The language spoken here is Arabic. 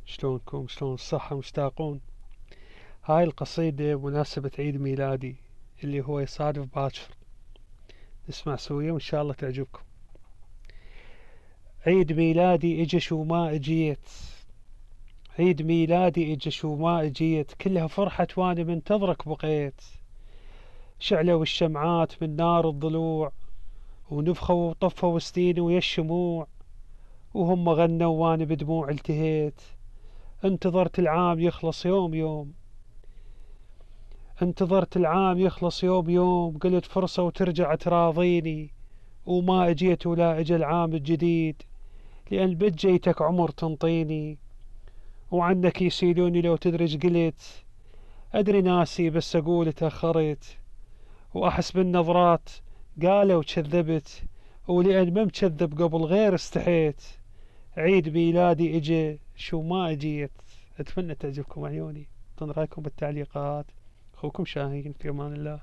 شلونكم؟ شلون الصحة؟ مشتاقون؟ هاي القصيدة بمناسبة عيد ميلادي اللي هو يصادف باكر. نسمع سويا وإن شاء الله تعجبكم. عيد ميلادي إجش وما إجيت، عيد ميلادي إجش وما إجيت، كلها فرحة وأنا منتظرك بقيت. شعلوا الشمعات من نار الضلوع، ونفخوا وطفوا سنيني ويا الشموع، وهم غنوا وأنا بدموع التهيت. انتظرت العام يخلص يوم يوم، انتظرت العام يخلص يوم يوم، قلت فرصة وترجع تراضيني، وما اجيت ولا اجى العام الجديد، لأن بجيتك عمر تنطيني. وعنك يسيلوني لو تدري ايش قلت، أدري ناسي بس أقول تأخرت، وأحس بالنظرات قالوا كذبت، ولأن ما مكذب قبل غير استحيت. عيد ميلادي اجى شو ما اجيت. أتمنى تعجبكم عيوني. اعطونا رأيكم بالتعليقات. أخوكم شاهين، في أمان الله.